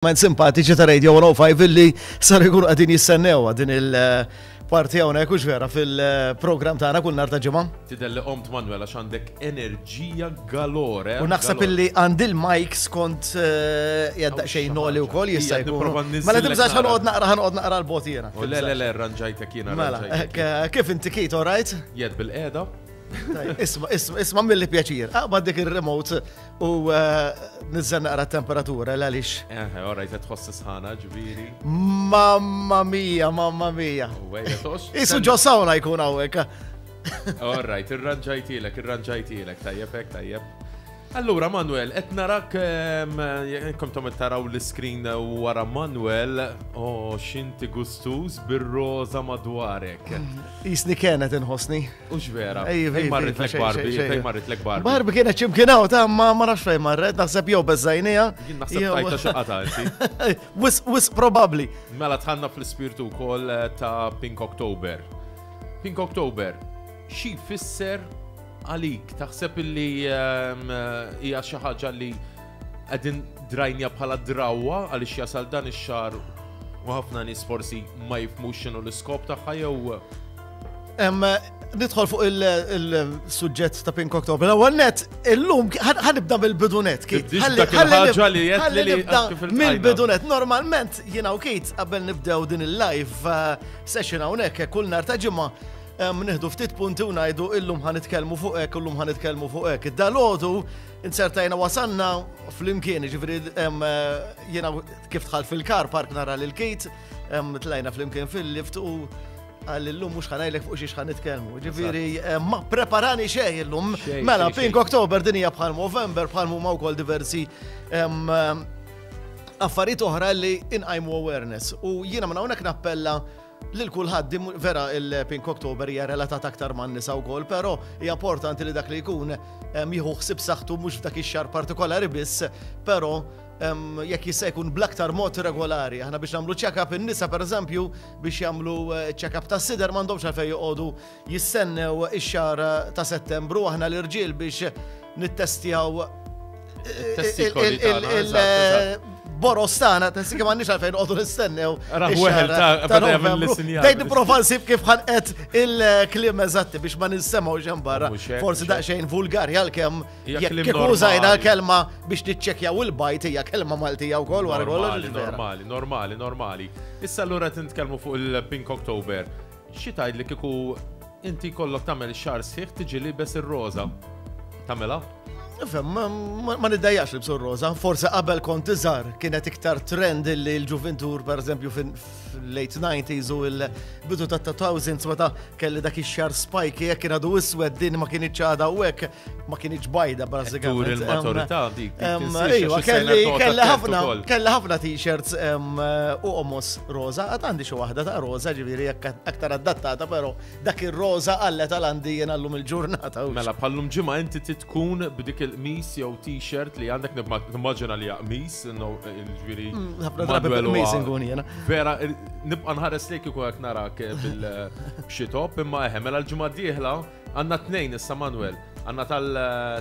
Man simpatiċi ta' Radio 105 illi sar ikunu qegħdin jistennew din il-parti hawnhekk hux vera fil-programm tagħna kull nhar ta' ġimgħa. Tidher li qomt Manuel għax għandek enerġija galore. U naħseb illi għandi l-mics kont jaddaq xejn noli wkoll jista' jkun. Mela tibżax ħanoqgħod naqra l-boti jiena. Le, rranġajtek jiena. Mela, kif inti Kit, all right? Jed bil-qiegħda. Isma' milli pjaċir. Aqbad dik ir-remote u niżżen naqra temperatura għaliex. All right, qed tħoss sħana ġifieri. Mamma mia. Isu ġo sawna jkun hawnhekk. All right, irranġajtilek, tajjeb. Allura Manuel, qed narak komtom taraw l-screen wara Manuel, xinti gustuż bir-roża madwarek. Isni kienet inħossni. Ux vera. Fejn marrit lek Barbie. Barbie kienet ċimkinaw ta' ma nafx fejn marret, naħseb jew beżajnija. Jien naħseb tajta xaqata inti. Wis probabbli. Mela tħanna fl-ispirtu wkoll ta' Pink October. Pink October, xi fisser għalik, taħseb illi hija xi ħaġa li qegħdin drajnja bħala drawwa għaliex jasal dan ix-xahar u ħafna nies forsi ma jifhmux x'inhu l-iskop tagħha jew. Nidħol fuq il-suġġett ta' Pink October. Ewwel net illum ħanibda bil-bidunet Kit. Ħalli mill-bidunet. Normalment jiena u Kit qabel nibdew din il-live session hawnhekk kull nhar ta' ġimgħa nieħdu ftit punti u ngħidu illum ħanitkellmu fuq hekk, illum ħanitkellmu fuq hekk. Dalgħodu insertajna wasanna flimkien, ġifieri jiena kif dħalt fil-car park nara lil Kit, tlajna flimkien fil-lift u għal illum mhux ħanajlek fuq xiex ħanitkellmu. Ġifieri ma preparani xejn illum. Mela Pink October din hija bħal Movember bħal huma wkoll diversi affarijiet oħra li inqajmu awareness. U jiena minn hawnhekk nappella lil kulħadd vera il-Pink October hija relatat aktar man-nisa wkoll, però hija importanti li dak li jkun jieħu ħsieb saħħtu mhux f'dak ix-xahar partikolari biss, però jekk jista' jkun bl-aktar mod regolari. Aħna biex nagħmlu check-up in-nisa pereżempju biex jagħmlu check-up tas-sider m'għandhomx għalfejn joqogħdu jistennew ix-xahar ta' Settembru, aħna l-irġiel biex nittestjaw boros tagħna, tessi kemm għandniex għalfejn qogħdu nistennew. Dejn nipprova nsib kif ħanqet il-kliem eżatti biex ma ninsemgħux hemm barra. Forsi daqsxejn vulgari għalkemm jekk użajna l-kelma biex niċċekkjaw il-bajt hija kelma Maltija wkoll wara kollox. Normali. Issa allura nitkellmu fuq il-Pink October. Xi tgħidli kieku inti kollok tagħmel ix-xahar sħiħ tiġi libes ir-roża. Tagħmelha? Ma niddejjax libsu roza, forse qabel kont iżgħar kienet iktar trend li l-ġuventur pereżempju fil-late 90s u l-bidu ta' 2000s meta kelli dak ix-xahar spike jekk kien għadu iswed din ma kienx għadha u hekk ma kienx bajda bażikament. Il-maturità dik. Kelli ħafna t-shirts u omos roza, għad għandi xi waħda ta' roza ġifieri jekk aktar adattata, però dak ir-roża qallet għandi jien llum il-ġurnata. Mela bħallum ġimgħa inti tkun b'dik il-qmis jew t-shirt li għandek nimmaġina li qmis, ġifieri. Ħafna drabi qmis inkun jiena. Vera, nibqa' nħares lejk kieku hekk narak bil-xi top, imma mela l-ġimgħa d-dieħla għandna tnejn issa Manuel. Għandna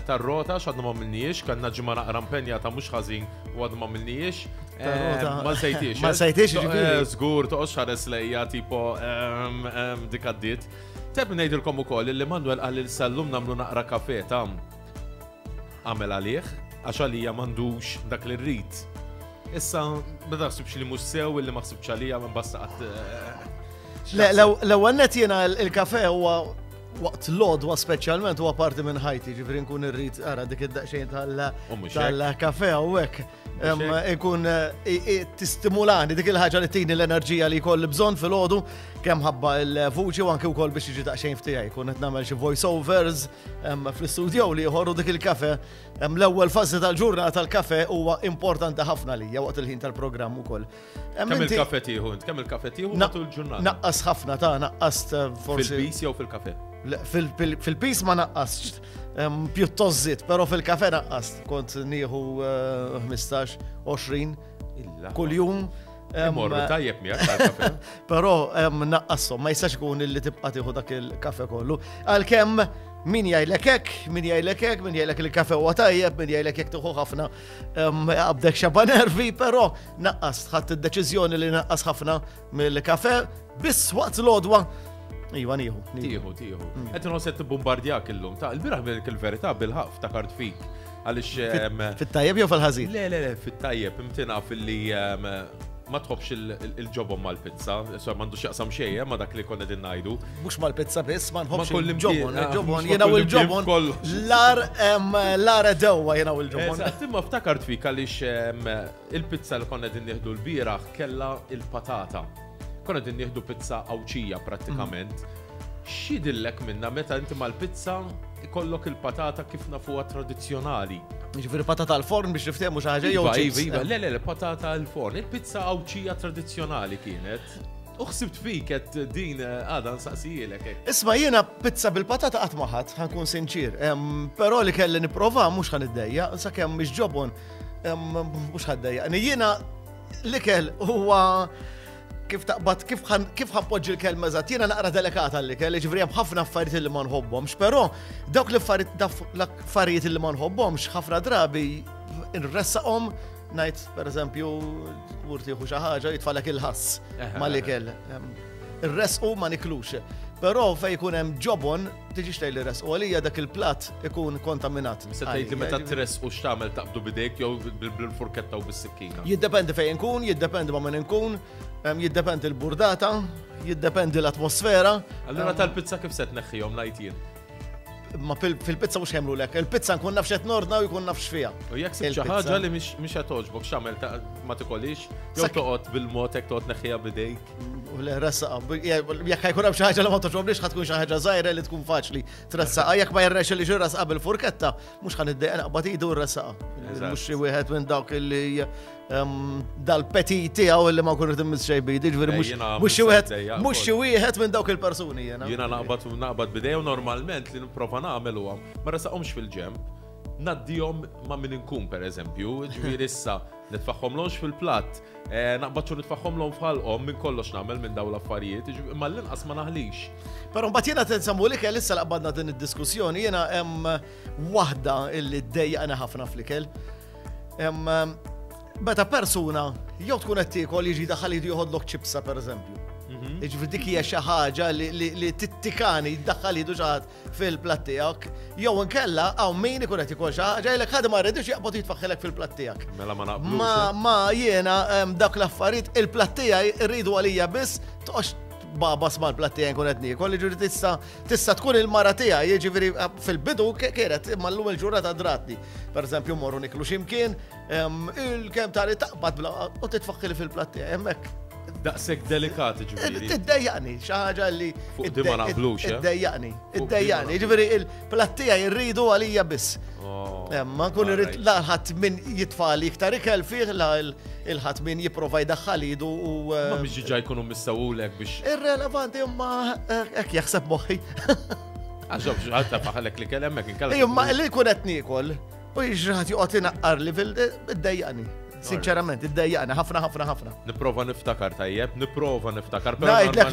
tal-rota x'għadna ma minniex, kellna ġimgħa naqra impenjata mhux ħażin u għadna ma minniex. Ma sejtiex. Ma sejtiex ġifieri. Żgur toqgħodx ħares lejja tipo dik għaddiet. Teb ngħidilkom ukoll li Manuel qal li sallum nagħmlu naqra kafè ta' għamel għalih, għax għalija m'għandux dak li rrid. Issa, ma taħsibx li mhux sew illi ma ħsibx għalija minn basta qatt. L-ewwel net jiena il-kafè huwa waqt l-għodwa speċjalment huwa parti minn ħajti, ġifieri nkun irrid ara dik id-daqsxejn tal-kafè hawnhekk. Ikun tistimulani dik il-ħaġa li tini l-enerġija li jkolli bżonn fil-ħodu kemm ħabba l-vuċi u anke wkoll biex jiġi daqsxejn ftijaj. Kun qed nagħmel xi voice overs fl-istudju li jħorru dik il-kafè. L-ewwel fażi tal-ġurnata tal-kafè huwa importanti ħafna lija waqt il-ħin tal-programm ukoll. Kemm il-kafè tieħu int? Kemm il-kafè tieħu matul il-ġurnata? Naqqas ħafna naqqast forsi. Fil-pis jew fil-kafè? Fil-pis ma naqqasx. Pjuttost żied, però fil-kafè naqqast. Kont nieħu 15-20 kuljum. Morru tajjeb miegħek tal-kafè. Però naqqashom ma jistax ikun illi tibqa' tieħu dak il-kafè kollu. Għalkemm min jgħidlek hekk, min jgħidlek hekk, min jgħidlek li kafe huwa tajjeb, min jgħidlek hekk tieħu ħafna qabdek xaba nervi, però naqqas ħadd id-deċiżjoni li naqqas ħafna mill-kafe biss waqt l-għodwa. Iva nieħu. Tieħu. Qed inħoss bombardjak illum. Ta' il-bieraħ mill-verità bil-ħaq ftakart fik. Għaliex fit-tajjeb jew fil-ħażin? Le, fit-tajjeb imtina fil-li ma tħobbx il-ġobon mal-pizza, so m'għandux jaqsam xejn ma dak li konna din ngħidu. Mhux mal-pizza biss, ma nħobbx il-ġobon. Il-ġobon jiena u l-ġobon. Lar dewwa jiena u l-ġobon. Eżatt, imma ftakart fik għaliex il-pizza li konna din nieħdu l-bieraħ kellha il-patata. Konna din nieħdu pizza awċija prattikament. X'jidillek minna meta inti mal-pizza ikollok il-patata kif nafuha tradizzjonali. Ġifieri patata l-forn biex niftehmu xi ħaġa jew Iva, le, patata l-forn. Il-pizza awċija tradizzjonali kienet. Uħsibt fik qed din għada nsaqsijilek hekk. Isma' jiena pizza bil-patata qatt ma ħadd, ħankun sinċir. Però li kelli nipprova mhux ħaniddejja, sakemm mhix ġobon mhux ħaddejja. Jiena l-ikel huwa kif taqbad, kif ħappoġġi l-kelma eżatt, jiena naqra delikata l-ikel, ġifieri hemm ħafna affarijiet li ma nħobbhomx, però dawk l-affarijiet li ma nħobbhomx ħafna drabi nressaqhom ngħid pereżempju urtieħu xi ħaġa jitfalek il-ħass mal-ikel. Ir-resqu ma niklux. Però fejn ikun hemm ġobon tiġix tgħidli resqu għalija dak il-platt ikun kontaminat. Se tgħid li meta tresqu x'tagħmel taqbdu bidejk jew bil-furketta u bis-sikkina. Jiddependi fejn inkun, jiddependi ma' min inkun, jiddependi l-burdata, jiddependi l-atmosfera. Allura tal-pizza kif se tneħħihom ngħid jien? Ma fil-pizza mhux jagħmlu lek. Il-pizza nkun nafx qed nordna u jkun nafx fiha. U jekk sib xi ħaġa li mhix qed toġbok x'għamel ma tikolix, jew toqgħod bil-mod hekk toqgħod neħħiha bidejk. Le ressaqa, jekk ħajkun hemm xi ħaġa li ma toġobniex ħad tkun xi ħaġa żgħira li tkun faċli tressaqa, jekk ma jerrex li ġi rasqa bil-furketta, mhux ħaniddejq naqbad idu ressaqa. Mhux xi wieħed minn dawk illi dal-petit tiegħu illi ma jkun irid immiss xejn bidi, ġifieri mhux xi wieħed minn dawk il-persuni jiena. Jiena naqbad bidejja normalment li nipprova nagħmel huwa ma resaqhomx fil-ġemp. Naddihom ma' min inkun pereżempju, ġifieri issa nitfaħħomlhomx fil-platt, naqbad xu nitfaħħomlhom f'ħalqhom minn kollox nagħmel minn dawn l-affarijiet, imma l-inqas ma naħlix. Però mbagħad jiena tinsemmu l-ikel issa laqbadna din id-diskussjoni, jiena hemm waħda illi ddejjaqna ħafna fl-ikel. Meta persuna jew tkun qed tiekol jiġi daħal jieħodlok ċipsa pereżempju. Ġifieri dik hija xi ħaġa li tittikani jiddaħħal jieħdu xi ħadd fil-platt tiegħek, jew inkella hawn min ikun qed ikol xi ħaġa jgħidlek ħadd ma rridux jaqbad jitfaħħilek fil-platt tiegħek. Mela ma naqblux. Ma jiena dak l-affarijiet il-platt tiegħi rridu għalija biss toqgħodx babas mal-platt tiegħi nkun qed niekol, jiġifieri tista' tkun il-mara tiegħi, jiġifieri fil-bidu kienet imma llum il-ġurnata dratni. Pereżempju mmorru niklu x'imkien, il-kemm tagħli taqbad u titfaħħili fil-platt tiegħi hemmhekk. Daqshekk delikati ġifieri. Tiddejjaqni, xi ħaġa li ma naqblux. Iddejjaqni, jiġifieri il-platt tiegħi rridu għalija biss. Ma nkun irid la ħadd min jitfali iktar ikel fih la il-ħadd min jipprova jdaħħal idu u. Ma biex ġiġa jkunu missawulek biex. Irrelevanti imma hekk jaħseb moħħi. Għaxob ħadd faħalek li kell hemmhekk inkella. Imma li jkun qed niekol u jiġraħ joqgħod inaqqar li fil-iddejjaqni. Sinċerament, iddejjaqna ħafna. Nipprova niftakar tajjeb, Ngħidlek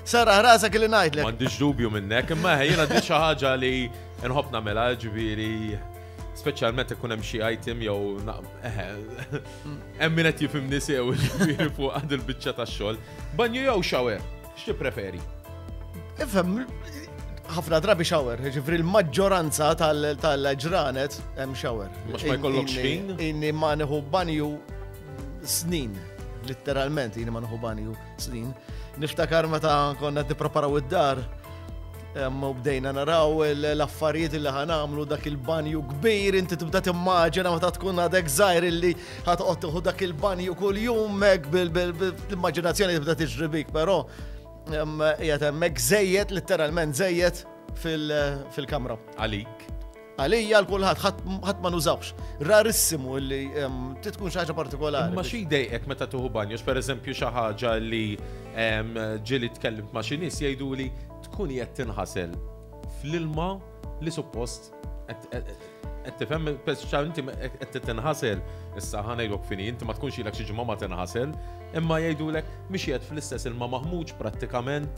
sara rasek li ngħidlek. M'għandix dubju minnek, imma jiena di xi ħaġa li nħobb nagħmilha ġifieri speċjalment ikun hemm xi item jew hemm min qed jifhimni sew ġifieri fuq għand il-biċċa tax-xogħol. Banju jew shower, x'ti preferi? Ifhem ħafna drabi shower, ġifri l-maġġoranza tal-ġranet hemm shower. Mhux ma jkollokx ħin? Inni ma nieħu banju snin, letteralment inni ma nieħu banju snin. Niftakar meta konna nippreparaw id-dar, u bdejna naraw l-affarijiet li ħanamlu dak il-banju kbir, inti tibda timmaġina meta tkun għadek żgħir illi ħatqgħod tieħu dak il-banju kuljum hekk bil-immaġinazzjoni tibda tiġri bik, però jgħat hemmhekk żejjed, letteralment żejjed fil-kamra. Għalik? Għalija l-kulħadd ħadd ma nużawx. Rarissimu li tkun xi ħaġa partikolari. Ma xi jdejqek meta tuħu banju, pereżempju xi ħaġa li ġieli tkellimt ma' xi nies jgħiduli tkun qiegħed tinħasel fl-ilma li suppost qed tifhem inti qed tinħasel issa ħanejdlok fini, inti ma tkunx ilek xi ġimgħa ma tinħasel, imma jgħidulek mhix qiegħed fl-istess ilma maħmuġ prattikament.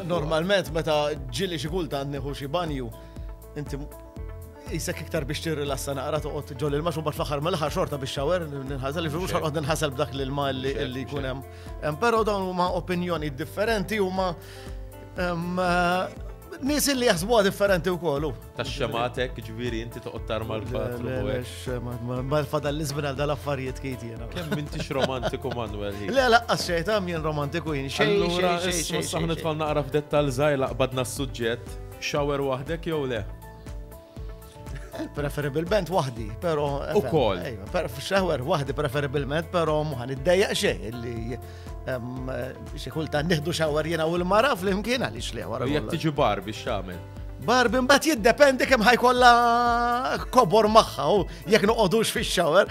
Normalment meta ġili xi kultant nieħu xi banju, inti jisek iktar biex tirrilassa naqra toqgħod ġol il-max u mbagħad fl-aħħar mill-aħħar xorta biex xawer ninħasel mhux ħaqgħod ninħasel b'dak l-ilma li jkun hemm. Però dawn huma opinjoni differenti huma nies li jaħsbuha differenti wkoll. Tax-xematek ġifieri inti toqgħod tarma l-patru. Mal-fadal l-iżmin għal dal-affarijiet kejt jiena. Kemm intix romantiku Manuel ħin. Le laqqas xejn jien romantiku jien xejn. Allura issa ħnidħol naqra f'dettall żgħir laqbadna s-suġġett. Shower waħdek jew le? Preferibilment waħdi, pero... Ukoll. Shower waħdi preferibilment, pero muħan id-dejjaq xejn li xi kultant nieħdu shower jiena u l-mara fl-imkien għaliex li wara. Jekk tiġi Barbie x'tagħmel? Barbie mbagħad jiddependi kemm ħajkollha kobor magħha u jekk noqogħdux fix-shower.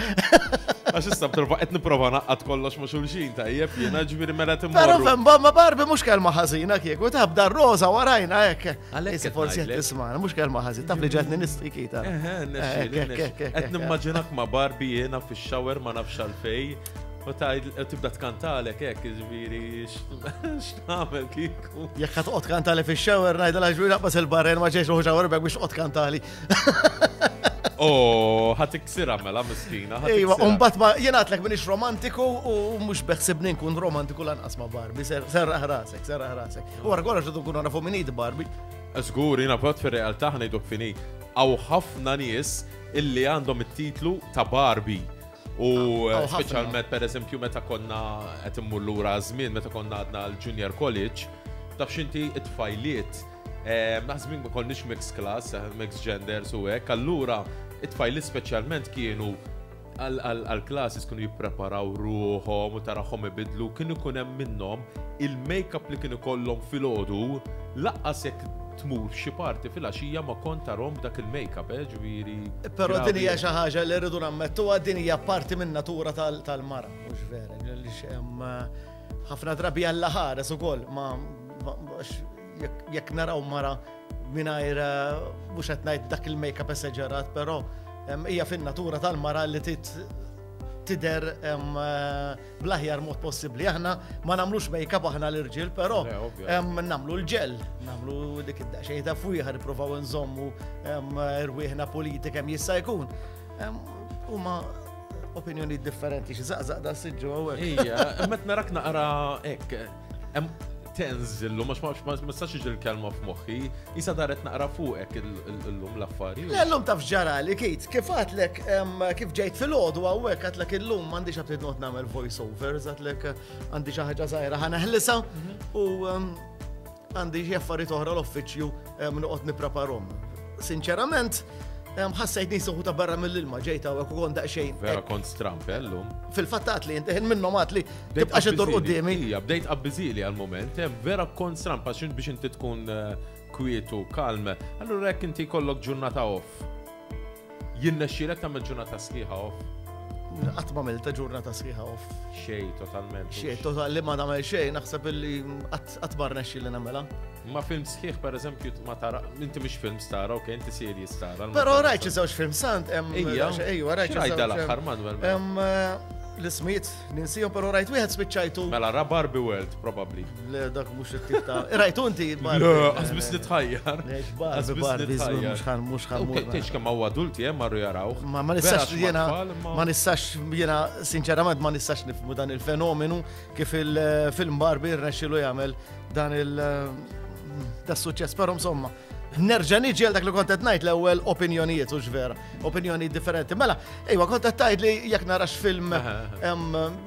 Għax issa qed nipprova naqqad kollox ma' xulxin tajjeb jiena ġifieri mela Però timmorru. fem ma Barbie mhux kelma ħażina kieku tabda r-roża warajna hekk. Għalhekk Forsi qed tisma'na mhux kelma ħażin, taf li ġetni nistikita. Qed nimmaġinak ma' Barbie jiena fix-shower ma nafx għalfej. U tibda tkantalek hekk ġifieri x'tagħmel kieku. Jekk ħad toqgħod kantali fix-shower ngħidilha ġbir naqbas il-barren ma ġejx ruħu shower biex toqgħod kantali. Ħadd iksirha mela miskina. Ejwa, mbagħad ma jien għadlek minix romantiku u mhux beħsibni nkun romantiku lanqas ma' Barbie, serraħ rasek. U wara kollox idu nkunu nafu min Barbie. Żgur jiena bħod fir-realtà ngħiduk fini. Hawn ħafna nies illi għandhom it-titlu ta' Barbie. U speċjalment pereżempju meta konna qed immur lura żmien meta konna għadna l-Junior College, taf x'inti it-tfajliet naħsbin ma konniex mix class, mix genders u hekk, allura it-tfajliet speċjalment kienu għal-classes kienu jippreparaw ruħhom u tarahom ibidlu, kienu ikun hemm minnhom il-makeup li kienu kollhom filgħodu laqqas jekk tmur xi parti fil-għaxija ma kont tarhom dak il-makeup, ġifieri. Però din hija xi ħaġa li rridu nammettuha din hija parti min-natura tal-mara, mhux vera. Ħafna drabi għalla ħares ukoll ma jekk naraw mara mingħajr mhux qed ngħid dak il-makeup esaġerat, però hija fin-natura tal-mara li tidher bl-aħjar mod possibbli. Aħna ma nagħmlux make-up aħna l-irġiel, però nagħmlu l-ġel, nagħmlu dik id-daqsxejn ta' fwieħa nippruvaw nżommu rwieħna politika kemm jista' jkun. Huma opinjoni differenti xi zaqzaq da siġġu hawnhekk. Ija, meta narak naqra hekk tenżillu, ma stax iġi l-kelma f'moħħi, jisa daret naqra fuqek illum l-affarijiet. L-lum taf ġarali, Kate, kif għatlek, kif ġejt fil-ħodu għawek, għatlek il-lum għandi xabtid not namel voice-overs, għatlek għandi xaħġa zaħira ħana ħlisa u għandi xie affarijiet oħra l-offiċju nuqot nipreparom. Sinċerament, ħassajt nisuħu ta' barra mill-ilma, ġejta u għu għonda xejn. Vera kont stramp, llum. Fil-fattat li jintiħin minnom għat li tibqax id-dur qoddimi. Ija, bdejt qabbizili għal-moment, vera kont stramp, għax biex inti tkun kwietu, kalme. Allura jekk inti kollok ġurnata off. Jinnexxilek tagħmel ġurnata sħiħa off. Qatt ma milta ġurnata sħiħa off. Xej, totalment. Xej, total li ma nagħmel xejn, naħseb illi qatt ma rnexxi li nagħmelha. Ma film sħiħ pereżempju ma tara, inti mhix film stara, okej, inti serji stara. Però rajt xi żewġ film sant hemm. Ejja, rajt xi dal-aħħar Manuel. L-ismijiet, ninsihom, però rajt wieħed spiċċajtu. Mela ra Barbie World, probably. Le dak mhux it-tip ta' rajtu inti Barbie. Le, qasbis nitħajjar. Barbie mhux ħammur. Tgħix kemm hawn adulti hemm marru jarawh. Ma nistax jiena ma nistax jiena sinċerament ma nistax nifhmu dan il-fenomenu kif il-film Barbie rnexxielu jagħmel dan il-suċċess, però insomma. Nerġa' niġi għal dak li kont qed ngħid l-ewwel opinjonijiet u x'vera, opinjoni differenti. Mela, ejwa kont qed tgħid li jekk narax film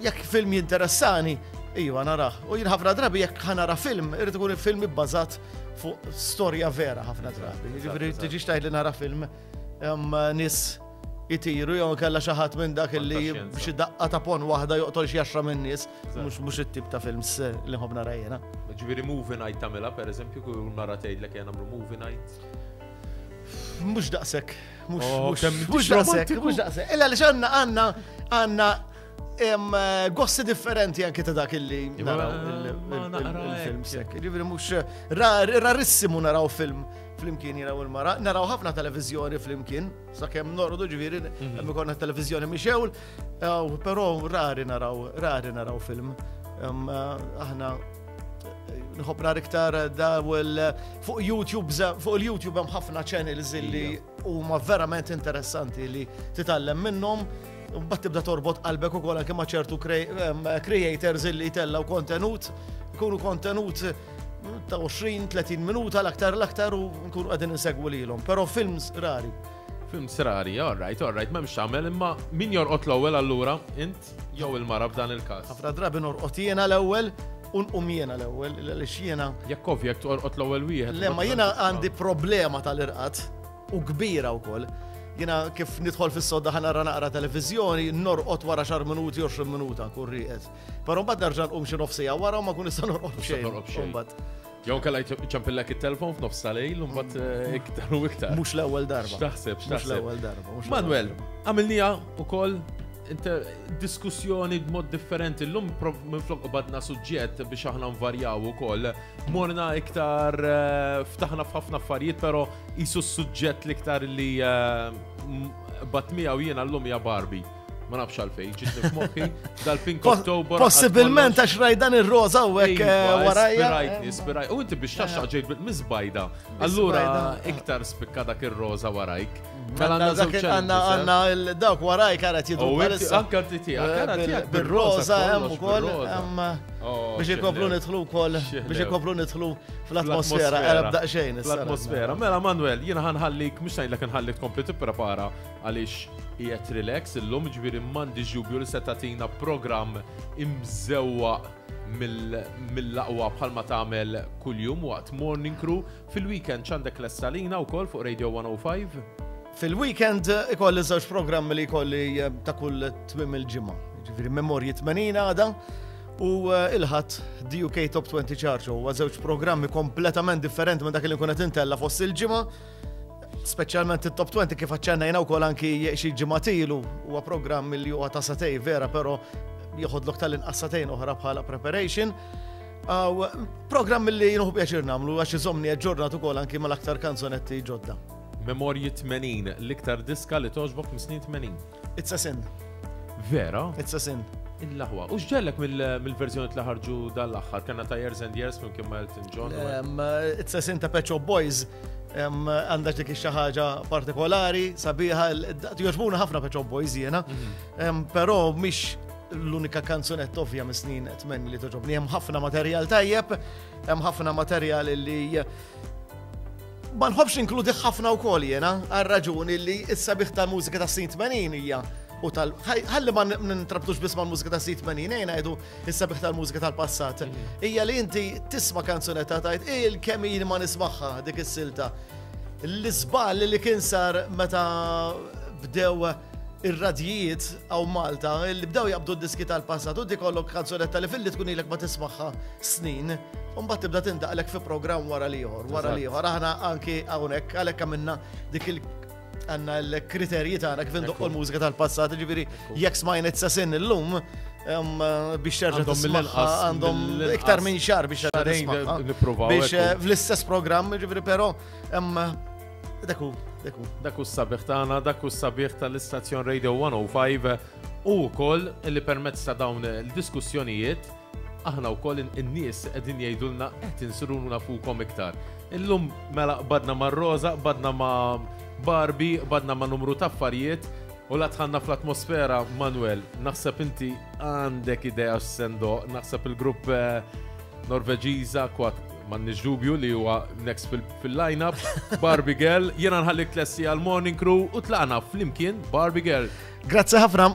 jekk film jinteressani, ejwa narah. U jien ħafna drabi jekk ħanara film, irid ikun il-film ibbażat fuq storja vera ħafna drabi. Jiġifieri tiġix tgħid li nara film nies jitiru jew kellha xi ħadd minn dak li b'xi daqqa ta' pon waħda joqtol xi 10 minn nies, mhux it-tip ta' films li nħobb nara jiena. Ġifieri movie night tagħmilha pereżempju kull nara tgħidlek jien nagħmlu movie night. Mhux daqshekk, mhux daqshekk. Illa li għandna gossi differenti anke ta' dak illi naraw il-films hekk. Ġifieri mhux rarissimu naraw film flimkien jiraw il-mara, naraw ħafna televizjoni flimkien, sakemm nordu ġifieri hemm ikollna televizjoni mixewl, però rari naraw film. Aħna nħobb nar iktar fuq YouTube, fuq il-YouTube hemm ħafna channels li huma verament interessanti li titgħallem minnhom. Mbagħad tibda torbot qalbek ukoll anke ma' ċertu creators li jtellaw kontenut, ikunu kontenut ta' 20-30 minuta l-aktar u nkunu qegħdin insegwu lilhom. Però films rari. Films rari, all right, m'hemmx tagħmel, imma min jorqod l-ewwel allura? Int jew il-mara f'dan il-każ? Ħafna drabi norqod jiena l-ewwel u nqum jiena l-ewwel għaliex jiena. Jekk ovvjek torqod l-ewwel wieħed. Le, ma jiena għandi problema tal-irqad u kbira wkoll. Jiena kif nidħol fis-sodda ħanara naqra televiżjoni, norqod wara 10 minuti, 20 minuta nkun rieqed. Però mbagħad nerġa' nqum xi nofsija wara u ma kun nista' norqod xejn. Jew kellha jċampillek it-telefon f'nofs tal-lejl u mbagħad iktar u iktar. Mhux l-ewwel darba. X'taħseb? Mhux l-ewwel darba. Manuel, għamilniha wkoll diskussjoni b'mod differenti. Llum minflok badna suġġett biex aħna nvarjaw ukoll. Morna iktar ftaħna f'ħafna affarijiet, però qisu s-suġġett l-iktar li bat miegħu jiena llum hija Barbie. Ma nafx għalfejn, ġitni f'moħħi dal-Pink October. Possibilment għax rajdan ir-roża u hekk warajja. Spirajtni. U inti biex taxxaq ġejt bil-mizbajda. Allura iktar spikka dak ir-roża warajk. Għanna dawk warajk għarat jidu. Anka tijak. Bil-roża hemm ukoll. Biex ikoplu nidħlu wkoll. Biex ikoplu nidħlu fl-atmosfera. Għalab daqsxejn. Fl-atmosfera. Mela Manuel, jiena ħanħallik, mhux ngħidlek nħallik kompli tipprepara għaliex qiegħed relax illum, ġifieri m'għandix dubju li se tagħtina programm imżewwaq mill-aqwa bħalma tagħmel kuljum waqt Morning Crew. Fil-weekend x'għandek l-essalina wkoll fuq Radio 105? Fil-weekend ikolli żewġ programmi li jkolli ta' kull tmiem il-ġimgħa. Ġifieri Memorji 80 għada u il-ħadd DUK Top 20 Charge huwa żewġ programmi kompletament differenti minn dak li nkun qed intella fost il-ġimgħa. Speċjalment it-Top 20 kif aċċennajna wkoll anki xi ġimgħatilu huwa programm li huwa ta' satej vera, però jieħodlok tal-inqas satejn oħra bħala preparation. Programm li jinħu pjaċir nagħmlu għax iżommni ġġornat ukoll anki mal-aktar kanzonetti ġodda. Memorji 80, l-iktar diska li toġbok mis-snin 80. It's a sin. Vera? It's a sin. Il-laħwa. U x'ġellek mill-verżjoni li ħarġu dal-aħħar? Kellna ta' Years and Years minn kien Elton John. It's a sin ta' Pet Shop Boys. Għandax dik xi ħaġa partikolari, sabiħa, jogħġbuna ħafna Pet Shop Boys jiena, però mhix l-unika kanzunett ovvja mis-snin 80 li toġobni. Hemm ħafna materjal tajjeb, hemm ħafna materjal li ma nħobbx inkludi ħafna wkoll jiena għar-raġuni li s-sabiħ ta' mużika ta' snin 80 hija u ħalli ma nintrabtux biss mal-mużika ta' snin 80 ngħidu is-sabiħ tal-mużika tal-passat. Hija li inti tisma' kanzunetta tajt il-kemm jien ma nismagħha dik is-silta. L-iżball li kien sar meta bdew ir-radjijiet għaw Malta, li bdew jaqbdu d-diski tal-passat, u di kollok kanzunetta li fil-li tkun ilek ma tismaħħa snin, un-bat tibda tindaqlek fi program wara liħor, Aħna anki għawnek, għalek għamilna dik għanna l-kriterji tagħna kif indoqqu l-mużika tal-passat, ġifieri jekk smajna It's-a-Sin illum biex terġa' tismaħħa għandhom iktar minn xahar biex terġa' tismaħħa. Biex fl-istess programm, ġifieri però Daku s-sabiħ tagħna, daku s-sabiħ tal-istazzjon Radio 105 u wkoll li permezz ta' dawn il-diskussjonijiet aħna wkoll in-nies qegħdin jgħidulna qed insiruna fuqhom iktar. Illum mela badna ma' Rosa, badna ma' Barbie, badna ma' numru ta' affarijiet u la tħanna fl-atmosfera. Manuel, naħseb inti għandek idea x'sendo, naħseb il-grupp Norveġiża kwat m'għandniex dubju li huwa next fil-line-up, Barbie Girl, jiena nħallik tlessi għal Morning Crew u tlaqna flimkien Barbie Girl. Grazzi ħafna.